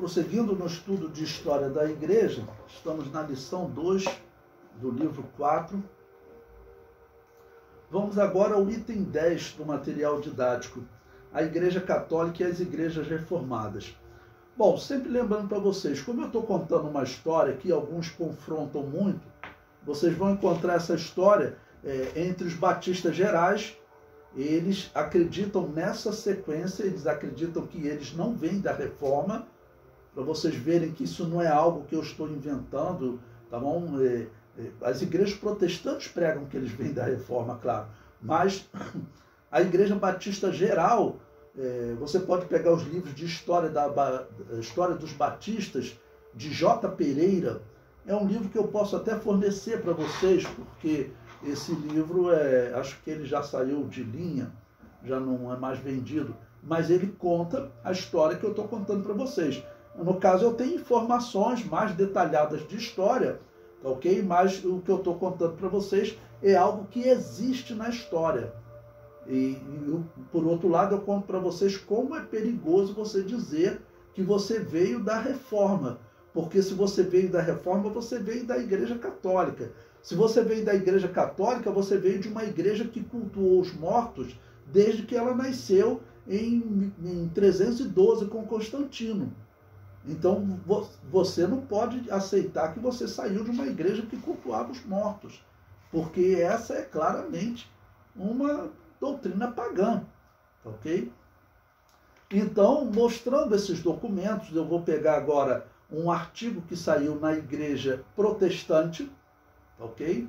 Prosseguindo no estudo de História da Igreja, estamos na lição 2 do livro 4. Vamos agora ao item 10 do material didático, a Igreja Católica e as Igrejas Reformadas. Bom, sempre lembrando para vocês, como eu estou contando uma história que alguns confrontam muito, vocês vão encontrar essa história entre os batistas gerais. Eles acreditam nessa sequência, eles acreditam que eles não vêm da Reforma, para vocês verem que isso não é algo que eu estou inventando, tá bom? As igrejas protestantes pregam que eles vêm da Reforma, claro, mas a Igreja Batista geral, você pode pegar os livros de história dos batistas, de J. Pereira, é um livro que eu posso até fornecer para vocês, porque esse livro, acho que ele já saiu de linha, já não é mais vendido, mas ele conta a história que eu estou contando para vocês. No caso, eu tenho informações mais detalhadas de história, ok? Mas o que eu estou contando para vocês é algo que existe na história. E por outro lado, eu conto para vocês como é perigoso você dizer que você veio da Reforma. Porque se você veio da Reforma, você veio da Igreja Católica. Se você veio da Igreja Católica, você veio de uma igreja que cultuou os mortos desde que ela nasceu em 312 com Constantino. Então, você não pode aceitar que você saiu de uma igreja que cultuava os mortos, porque essa é claramente uma doutrina pagã, ok? Então, mostrando esses documentos, eu vou pegar agora um artigo que saiu na Igreja Protestante, ok?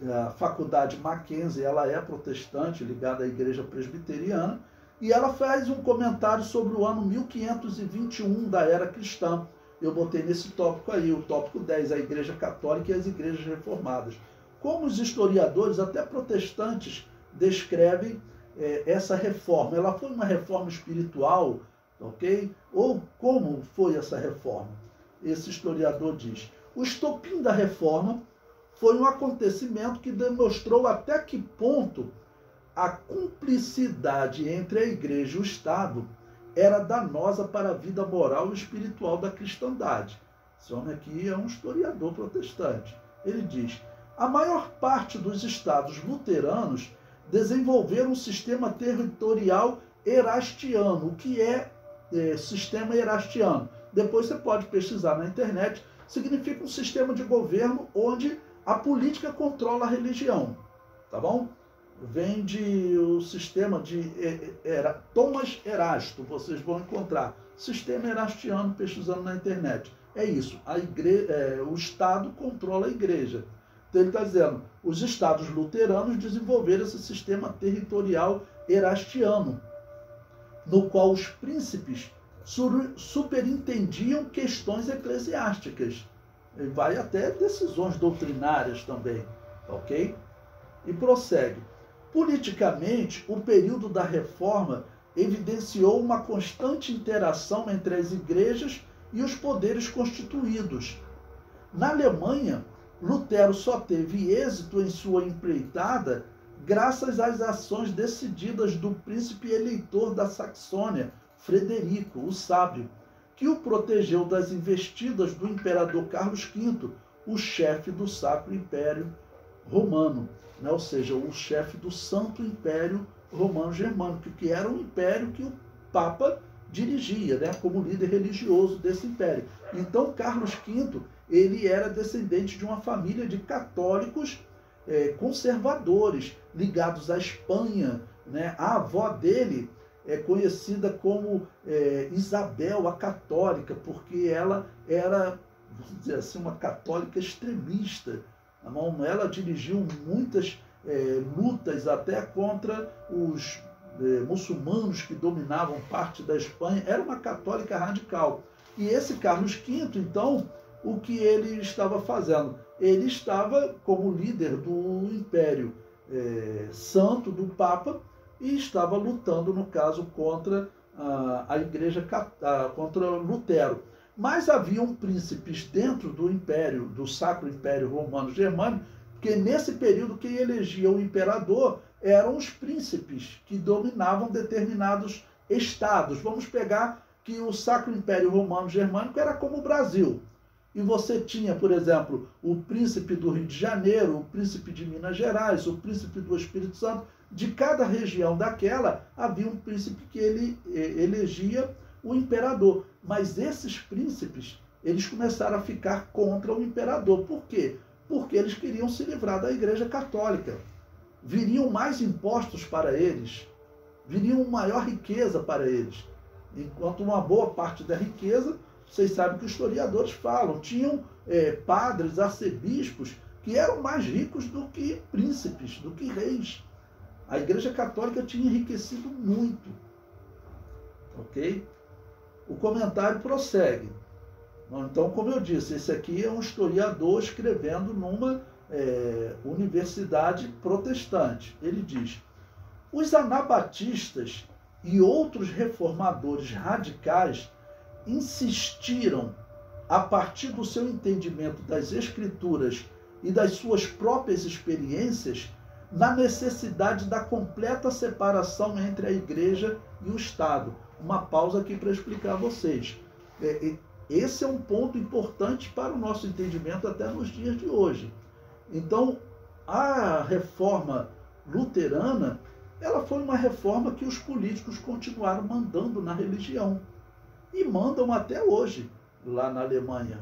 A Faculdade Mackenzie, ela é protestante, ligada à Igreja Presbiteriana, e ela faz um comentário sobre o ano 1521 da era cristã. Eu botei nesse tópico aí, o tópico 10, a Igreja Católica e as Igrejas Reformadas. Como os historiadores, até protestantes, descrevem essa reforma. Ela foi uma reforma espiritual, ok? Ou como foi essa reforma? Esse historiador diz: o estopim da reforma foi um acontecimento que demonstrou até que ponto a cumplicidade entre a Igreja e o Estado era danosa para a vida moral e espiritual da cristandade. Esse homem aqui é um historiador protestante. Ele diz: a maior parte dos estados luteranos desenvolveram um sistema territorial erastiano. O que é sistema erastiano? Depois você pode pesquisar na internet. Significa um sistema de governo onde a política controla a religião. Tá bom? Vem o sistema de Thomas Erasto, vocês vão encontrar. Sistema erastiano, pesquisando na internet. É isso, o Estado controla a igreja. Então ele está dizendo, os estados luteranos desenvolveram esse sistema territorial erastiano, no qual os príncipes superintendiam questões eclesiásticas. E vai até decisões doutrinárias também, ok? E prossegue. Politicamente, o período da Reforma evidenciou uma constante interação entre as igrejas e os poderes constituídos. Na Alemanha, Lutero só teve êxito em sua empreitada graças às ações decididas do príncipe eleitor da Saxônia, Frederico, o Sábio, que o protegeu das investidas do imperador Carlos V, o chefe do Sacro Império Romano, né? Ou seja, o chefe do Santo Império Romano Germânico, que era um império que o Papa dirigia, né? Como líder religioso desse império. Então, Carlos V, ele era descendente de uma família de católicos conservadores, ligados à Espanha, né? A avó dele é conhecida como Isabel a Católica, porque ela era, vamos dizer assim, uma católica extremista. Ela dirigiu muitas lutas até contra os muçulmanos que dominavam parte da Espanha. Era uma católica radical. E esse Carlos V, então, o que ele estava fazendo? Ele estava como líder do Império Santo, do Papa, e estava lutando, no caso, contra a Igreja, contra Lutero. Mas haviam príncipes dentro do Império, do Sacro Império Romano Germânico, que nesse período quem elegia o imperador eram os príncipes que dominavam determinados estados. Vamos pegar que o Sacro Império Romano Germânico era como o Brasil. E você tinha, por exemplo, o príncipe do Rio de Janeiro, o príncipe de Minas Gerais, o príncipe do Espírito Santo. De cada região daquela havia um príncipe que ele elegia o imperador. Mas esses príncipes, eles começaram a ficar contra o imperador. Por quê? Porque eles queriam se livrar da Igreja Católica. Viriam mais impostos para eles, viriam maior riqueza para eles. Enquanto uma boa parte da riqueza, vocês sabem que os historiadores falam, tinham padres, arcebispos, que eram mais ricos do que príncipes, do que reis. A Igreja Católica tinha enriquecido muito. Ok? O comentário prossegue. Então, como eu disse, esse aqui é um historiador escrevendo numa universidade protestante. Ele diz: os anabatistas e outros reformadores radicais insistiram, a partir do seu entendimento das Escrituras e das suas próprias experiências, na necessidade da completa separação entre a Igreja e o Estado. Uma pausa aqui para explicar a vocês. Esse é um ponto importante para o nosso entendimento até nos dias de hoje. Então, a reforma luterana, ela foi uma reforma que os políticos continuaram mandando na religião. E mandam até hoje, lá na Alemanha.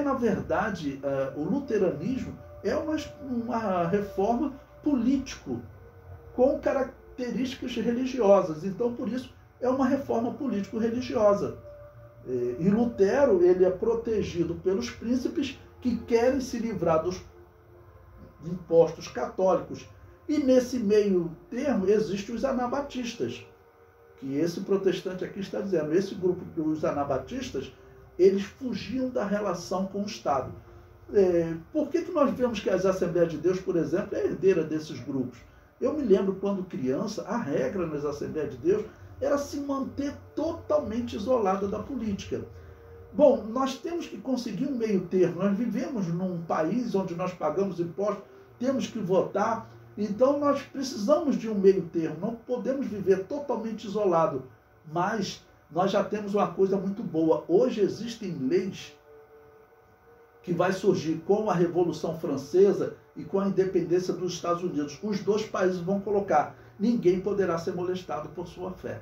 Na verdade, o luteranismo é uma reforma político, com características religiosas. Então, por isso, é uma reforma político-religiosa. E Lutero, ele é protegido pelos príncipes que querem se livrar dos impostos católicos. E nesse meio termo existem os anabatistas, que esse protestante aqui está dizendo. Esse grupo dos anabatistas, eles fugiam da relação com o Estado. Por que nós vemos que as Assembleias de Deus, por exemplo, é herdeira desses grupos? Eu me lembro quando criança, a regra nas Assembleias de Deus era se manter totalmente isolada da política. Bom, nós temos que conseguir um meio termo. Nós vivemos num país onde nós pagamos impostos, temos que votar, então nós precisamos de um meio termo. Não podemos viver totalmente isolado, mas nós já temos uma coisa muito boa. Hoje existem leis que vai surgir com a Revolução Francesa e com a independência dos Estados Unidos. Os dois países vão colocar: ninguém poderá ser molestado por sua fé.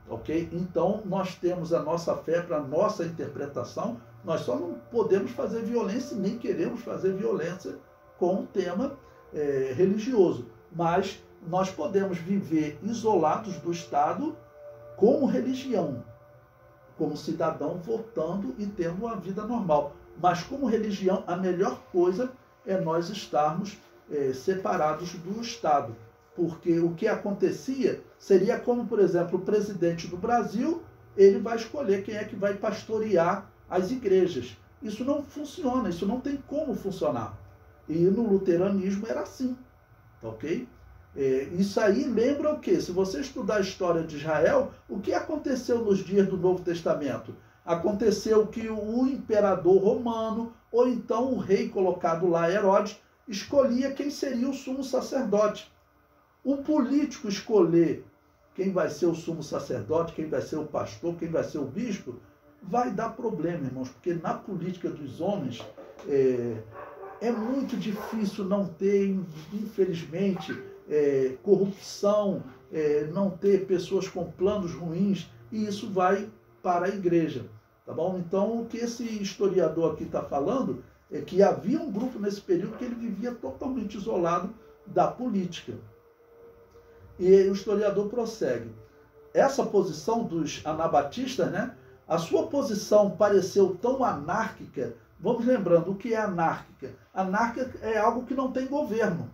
Ok? Então, nós temos a nossa fé para a nossa interpretação. Nós só não podemos fazer violência, nem queremos fazer violência com o tema religioso. Mas nós podemos viver isolados do Estado como religião, como cidadão votando e tendo uma vida normal. Mas como religião, a melhor coisa é nós estarmos separados do Estado. Porque o que acontecia seria como, por exemplo, o presidente do Brasil, ele vai escolher quem é que vai pastorear as igrejas. Isso não funciona, isso não tem como funcionar. E no luteranismo era assim, ok? Isso aí lembra o quê? Se você estudar a história de Israel, o que aconteceu nos dias do Novo Testamento? Aconteceu que o imperador romano, ou então o rei colocado lá, Herodes, escolhia quem seria o sumo sacerdote. O político escolher quem vai ser o sumo sacerdote, quem vai ser o pastor, quem vai ser o bispo, vai dar problema, irmãos, porque na política dos homens é muito difícil não ter, infelizmente, corrupção, não ter pessoas com planos ruins, e isso vai para a igreja, tá bom? Então, o que esse historiador aqui está falando é que havia um grupo nesse período que ele vivia totalmente isolado da política. E o historiador prossegue. Essa posição dos anabatistas, né? A sua posição pareceu tão anárquica. Vamos lembrando, o que é anárquica? Anárquica é algo que não tem governo.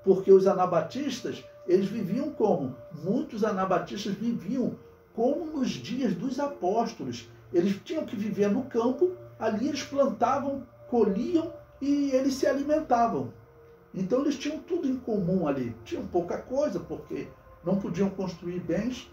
Porque os anabatistas, eles viviam como? Muitos anabatistas viviam como nos dias dos apóstolos. Eles tinham que viver no campo, ali eles plantavam, colhiam e eles se alimentavam. Então eles tinham tudo em comum ali. Tinham pouca coisa, porque não podiam construir bens.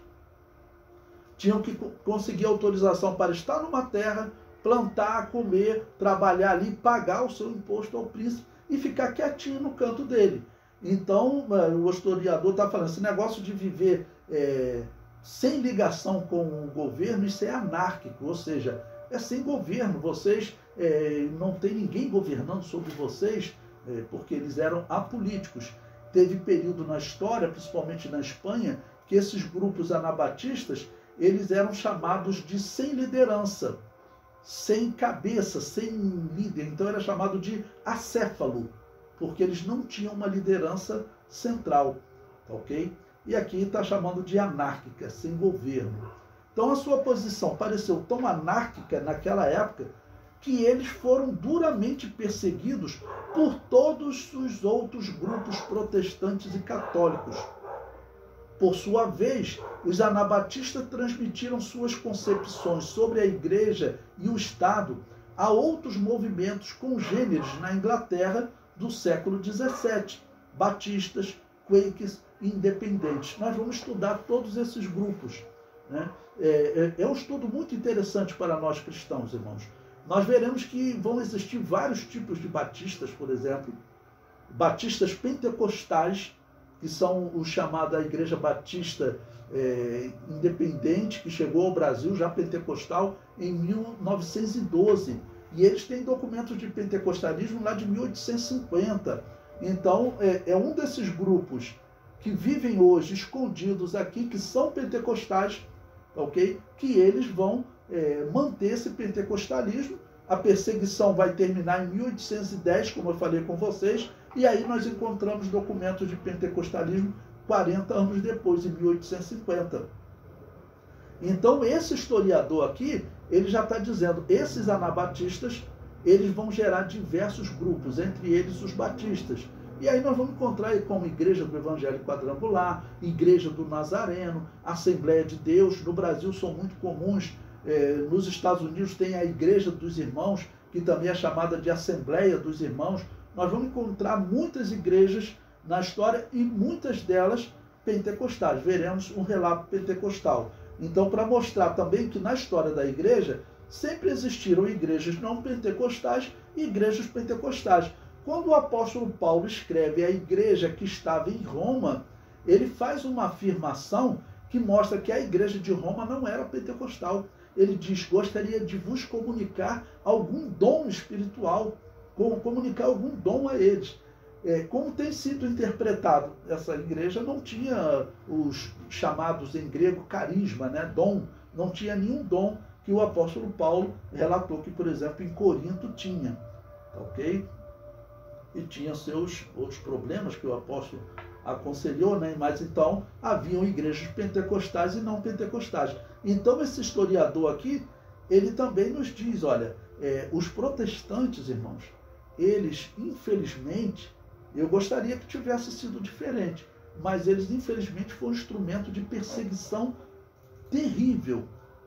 Tinham que conseguir autorização para estar numa terra, plantar, comer, trabalhar ali, pagar o seu imposto ao príncipe e ficar quietinho no canto dele. Então, o historiador está falando, esse negócio de viver sem ligação com o governo, isso é anárquico, ou seja, é sem governo, vocês não tem ninguém governando sobre vocês, porque eles eram apolíticos. Teve período na história, principalmente na Espanha, que esses grupos anabatistas, eles eram chamados de sem liderança, sem cabeça, sem líder. Então era chamado de acéfalo, porque eles não tinham uma liderança central, ok? E aqui está chamando de anárquica, sem governo. Então a sua posição pareceu tão anárquica naquela época que eles foram duramente perseguidos por todos os outros grupos protestantes e católicos. Por sua vez, os anabatistas transmitiram suas concepções sobre a Igreja e o Estado a outros movimentos congêneres na Inglaterra do século XVII, batistas, quakers e independentes. Nós vamos estudar todos esses grupos, né? É um estudo muito interessante para nós cristãos, irmãos. Nós veremos que vão existir vários tipos de batistas, por exemplo, batistas pentecostais, que são o chamado a Igreja Batista Independente, que chegou ao Brasil já pentecostal em 1912. E eles têm documentos de pentecostalismo lá de 1850. Então, é um desses grupos que vivem hoje escondidos aqui, que são pentecostais, ok? Que eles vão manter esse pentecostalismo. A perseguição vai terminar em 1810, como eu falei com vocês, e aí nós encontramos documentos de pentecostalismo 40 anos depois, em 1850. Então, esse historiador aqui, ele já está dizendo, esses anabatistas, eles vão gerar diversos grupos, entre eles os batistas. E aí nós vamos encontrar aí como Igreja do Evangelho Quadrangular, Igreja do Nazareno, Assembleia de Deus. No Brasil são muito comuns. Nos Estados Unidos tem a Igreja dos Irmãos, que também é chamada de Assembleia dos Irmãos. Nós vamos encontrar muitas igrejas na história e muitas delas pentecostais. Veremos um relato pentecostal. Então, para mostrar também que na história da igreja sempre existiram igrejas não pentecostais e igrejas pentecostais. Quando o apóstolo Paulo escreve a igreja que estava em Roma, ele faz uma afirmação que mostra que a igreja de Roma não era pentecostal. Ele diz, gostaria de vos comunicar algum dom espiritual, comunicar algum dom a eles. Como tem sido interpretado, essa igreja não tinha os chamados em grego carisma, né? Dom, não tinha nenhum dom que o apóstolo Paulo relatou que, por exemplo, em Corinto tinha, ok? E tinha seus outros problemas que o apóstolo aconselhou, né? Mas então haviam igrejas pentecostais e não pentecostais. Então esse historiador aqui, ele também nos diz, olha, os protestantes, irmãos, eles, infelizmente, eu gostaria que tivesse sido diferente, mas eles, infelizmente, foram um instrumento de perseguição terrível,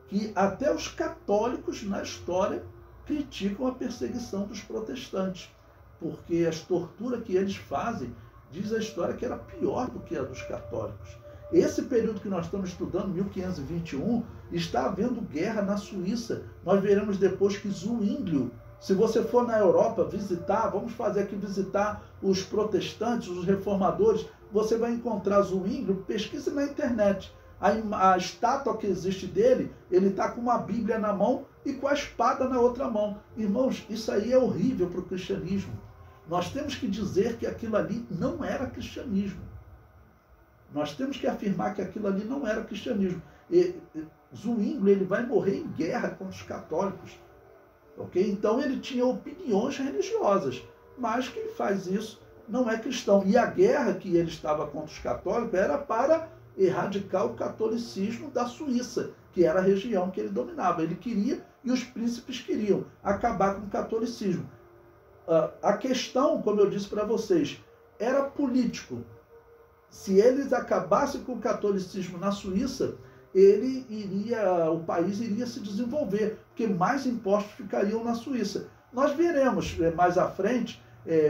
que até os católicos, na história, criticam a perseguição dos protestantes, porque as torturas que eles fazem, diz a história que era pior do que a dos católicos. Esse período que nós estamos estudando, 1521, está havendo guerra na Suíça. Nós veremos depois que Zwinglio, se você for na Europa visitar, vamos fazer aqui visitar os protestantes, os reformadores, você vai encontrar Zwinglio, pesquise na internet. A estátua que existe dele, ele está com uma Bíblia na mão e com a espada na outra mão. Irmãos, isso aí é horrível para o cristianismo. Nós temos que dizer que aquilo ali não era cristianismo. Nós temos que afirmar que aquilo ali não era cristianismo. Zwinglio, ele vai morrer em guerra contra os católicos. Okay? Então ele tinha opiniões religiosas, mas quem faz isso não é cristão. E a guerra que ele estava contra os católicos era para erradicar o catolicismo da Suíça, que era a região que ele dominava. Ele queria, e os príncipes queriam, acabar com o catolicismo. A questão, como eu disse para vocês, era político. Se eles acabassem com o catolicismo na Suíça, o país iria se desenvolver, porque mais impostos ficariam na Suíça. Nós veremos mais à frente,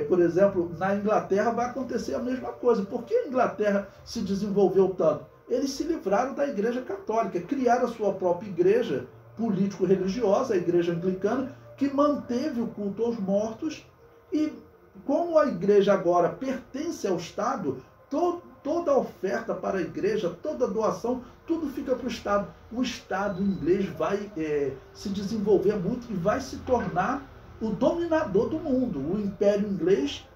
por exemplo, na Inglaterra vai acontecer a mesma coisa. Por que a Inglaterra se desenvolveu tanto? Eles se livraram da Igreja Católica, criaram a sua própria igreja político-religiosa, a Igreja Anglicana, que manteve o culto aos mortos, e como a igreja agora pertence ao Estado, toda a oferta para a igreja, toda a doação, tudo fica para o Estado. O Estado inglês vai se desenvolver muito e vai se tornar o dominador do mundo. O Império Inglês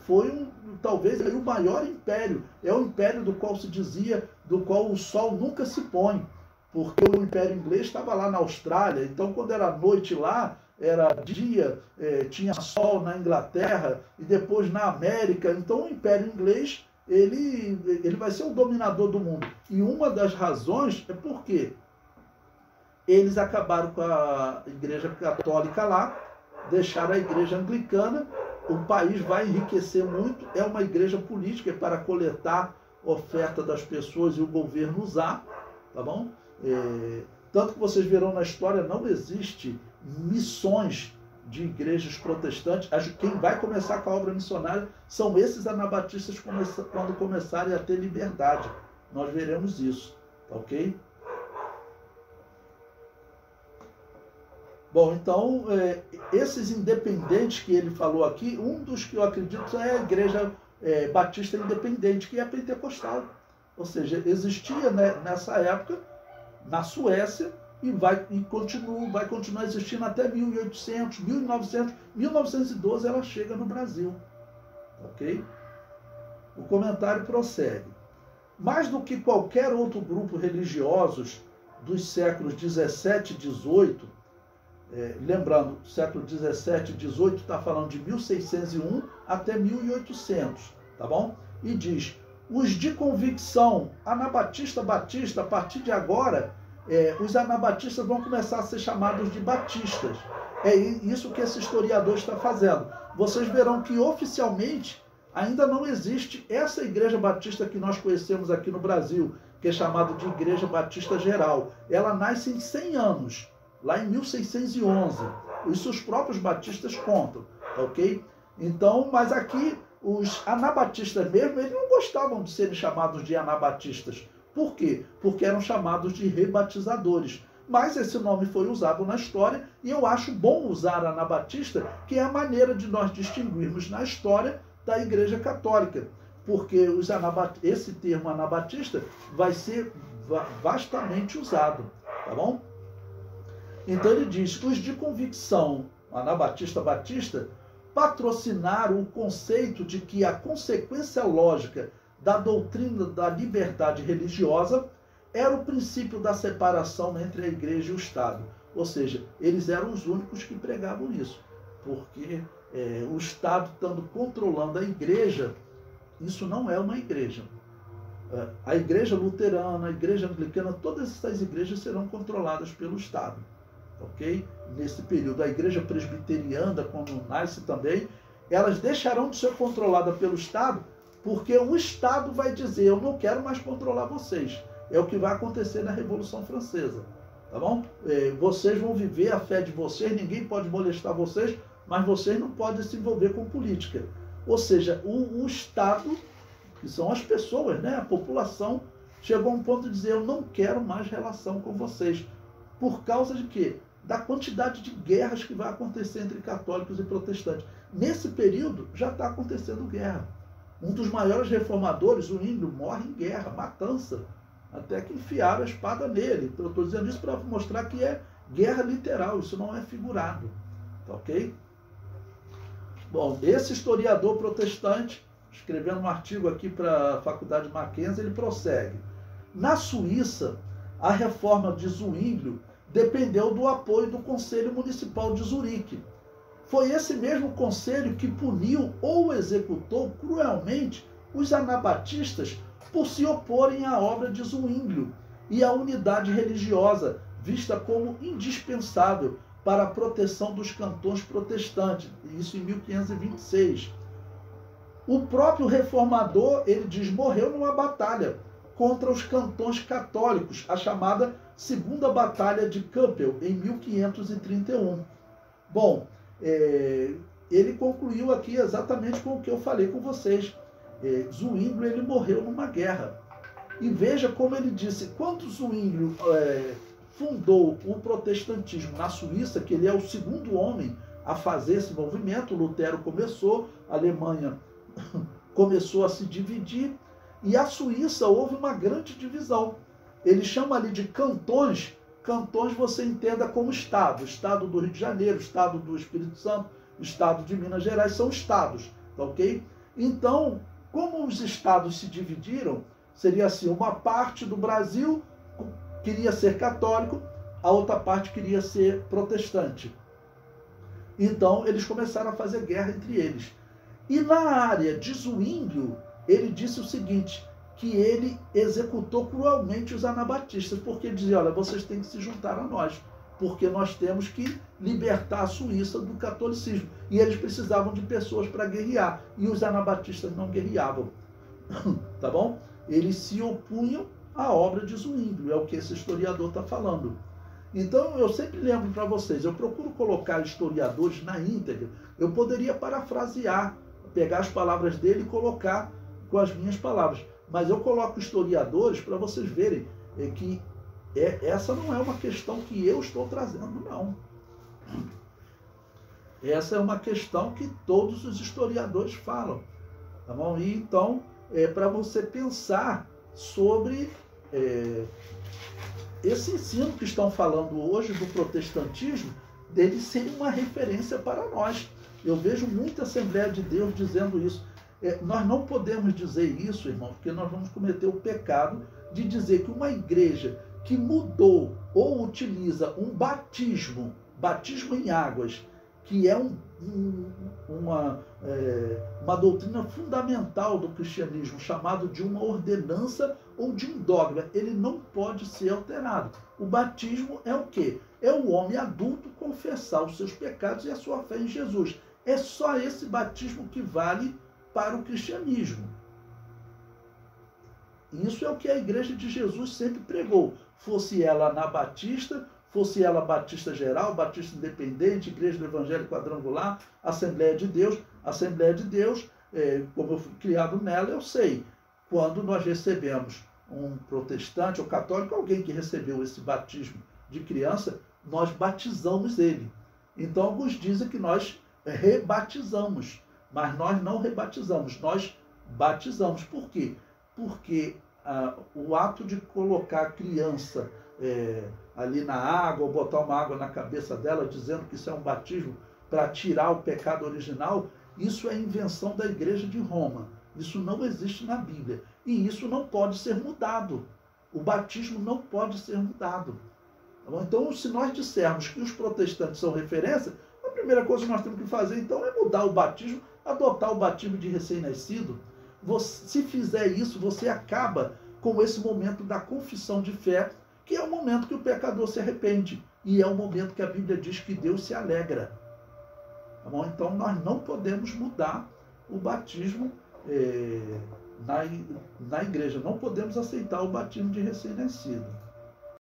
foi talvez o maior império. É o império do qual se dizia, do qual o sol nunca se põe, porque o Império Inglês estava lá na Austrália, então quando era noite lá, era dia, tinha sol na Inglaterra e depois na América. Então o Império Inglês ele vai ser o dominador do mundo. E uma das razões é porque eles acabaram com a Igreja Católica lá, deixaram a Igreja Anglicana. O país vai enriquecer muito, é uma igreja política, é para coletar oferta das pessoas e o governo usar, tá bom? Tanto que vocês verão na história, não existe missões de igrejas protestantes. Quem vai começar com a obra missionária são esses anabatistas quando começarem a ter liberdade. Nós veremos isso, tá ok? Bom, então, esses independentes que ele falou aqui, um dos que eu acredito é a Igreja Batista Independente, que é a pentecostal. Ou seja, existia, né, nessa época, na Suécia, e vai continuar existindo até 1800, 1900, 1912 ela chega no Brasil. Ok? O comentário prossegue. Mais do que qualquer outro grupo religiosos dos séculos 17 e 18, lembrando, século 17 e 18 está falando de 1601 até 1800, tá bom? E diz, os de convicção anabatista, batista, a partir de agora, os anabatistas vão começar a ser chamados de batistas. É isso que esse historiador está fazendo. Vocês verão que oficialmente ainda não existe essa igreja batista que nós conhecemos aqui no Brasil, que é chamada de Igreja Batista Geral. Ela nasce em 100 anos, lá em 1611. Isso os próprios batistas contam, ok? Então, mas aqui os anabatistas mesmo, eles não gostavam de serem chamados de anabatistas. Por quê? Porque eram chamados de rebatizadores. Mas esse nome foi usado na história e eu acho bom usar anabatista, que é a maneira de nós distinguirmos na história da Igreja Católica. Porque esse termo anabatista vai ser vastamente usado, tá bom? Então ele diz que os de convicção anabatista batista patrocinaram o conceito de que a consequência lógica da doutrina da liberdade religiosa era o princípio da separação entre a igreja e o Estado. Ou seja, eles eram os únicos que pregavam isso. Porque o Estado estando controlando a igreja, isso não é uma igreja. A igreja luterana, a igreja anglicana, todas essas igrejas serão controladas pelo Estado. Ok? Nesse período, a igreja presbiteriana, quando nasce também, elas deixarão de ser controladas pelo Estado, porque o Estado vai dizer, eu não quero mais controlar vocês. É o que vai acontecer na Revolução Francesa. Tá bom? Vocês vão viver a fé de vocês, ninguém pode molestar vocês, mas vocês não podem se envolver com política. Ou seja, o Estado, que são as pessoas, né, a população, chegou a um ponto de dizer, eu não quero mais relação com vocês. Por causa de quê? Da quantidade de guerras que vai acontecer entre católicos e protestantes. Nesse período, já está acontecendo guerra. Um dos maiores reformadores, o Zwinglio, morre em guerra, matança, até que enfiaram a espada nele. Eu estou dizendo isso para mostrar que é guerra literal, isso não é figurado. Tá ok? Bom, esse historiador protestante, escrevendo um artigo aqui para a Faculdade Mackenzie, ele prossegue. Na Suíça, a reforma de Zwinglio dependeu do apoio do Conselho Municipal de Zurique. Foi esse mesmo conselho que puniu ou executou cruelmente os anabatistas por se oporem à obra de Zwinglio e à unidade religiosa, vista como indispensável para a proteção dos cantões protestantes, isso em 1526. O próprio reformador, ele diz, morreu numa batalha contra os cantões católicos, a chamada Segunda Batalha de Kappel, em 1531. Bom, ele concluiu aqui exatamente com o que eu falei com vocês. Zwinglio, ele morreu numa guerra. E veja como ele disse, quando Zwinglio fundou o protestantismo na Suíça, que ele é o segundo homem a fazer esse movimento, Lutero começou, a Alemanha começou a se dividir, E a Suíça houve uma grande divisão. Ele chama ali de cantões. Cantões você entenda como estado. Estado do Rio de Janeiro, estado do Espírito Santo, estado de Minas Gerais, são estados, tá ok? Então, como os estados se dividiram, seria assim, uma parte do Brasil queria ser católico, a outra parte queria ser protestante. Então, eles começaram a fazer guerra entre eles. E na área de Zwinglio, ele disse o seguinte, que ele executou cruelmente os anabatistas, porque ele dizia, olha, vocês têm que se juntar a nós, porque nós temos que libertar a Suíça do catolicismo. E eles precisavam de pessoas para guerrear, e os anabatistas não guerreavam. Tá bom? Eles se opunham à obra de Zwinglio, é o que esse historiador está falando. Então, eu sempre lembro para vocês, eu procuro colocar historiadores na íntegra, eu poderia parafrasear, pegar as palavras dele e colocar com as minhas palavras. Mas eu coloco historiadores para vocês verem que essa não é uma questão que eu estou trazendo, não. Essa é uma questão que todos os historiadores falam. Tá bom? E então, para você pensar sobre esse ensino que estão falando hoje do protestantismo, dele ser uma referência para nós. Eu vejo muita Assembleia de Deus dizendo isso. Nós não podemos dizer isso, irmão, porque nós vamos cometer o pecado de dizer que uma igreja que mudou ou utiliza um batismo em águas, que é uma doutrina fundamental do cristianismo, chamado de uma ordenança ou de um dogma, ele não pode ser alterado. O batismo é o quê? É o homem adulto confessar os seus pecados e a sua fé em Jesus. É só esse batismo que vale para o cristianismo. Isso é o que a Igreja de Jesus sempre pregou. Fosse ela anabatista, fosse ela batista geral, batista independente, Igreja do Evangelho Quadrangular, Assembleia de Deus. Assembleia de Deus, como eu fui criado nela, eu sei. Quando nós recebemos um protestante ou católico, alguém que recebeu esse batismo de criança, nós batizamos ele. Então, alguns dizem que nós rebatizamos. Mas nós não rebatizamos, nós batizamos. Por quê? Porque o ato de colocar a criança ali na água, ou botar uma água na cabeça dela, dizendo que isso é um batismo para tirar o pecado original, isso é invenção da Igreja de Roma. Isso não existe na Bíblia. E isso não pode ser mudado. O batismo não pode ser mudado. Tá bom? Então, se nós dissermos que os protestantes são referência, a primeira coisa que nós temos que fazer, então, é mudar o batismo, adotar o batismo de recém-nascido. Se fizer isso, você acaba com esse momento da confissão de fé, que é o momento que o pecador se arrepende. E é o momento que a Bíblia diz que Deus se alegra. Tá bom? Então, nós não podemos mudar o batismo na igreja. Não podemos aceitar o batismo de recém-nascido.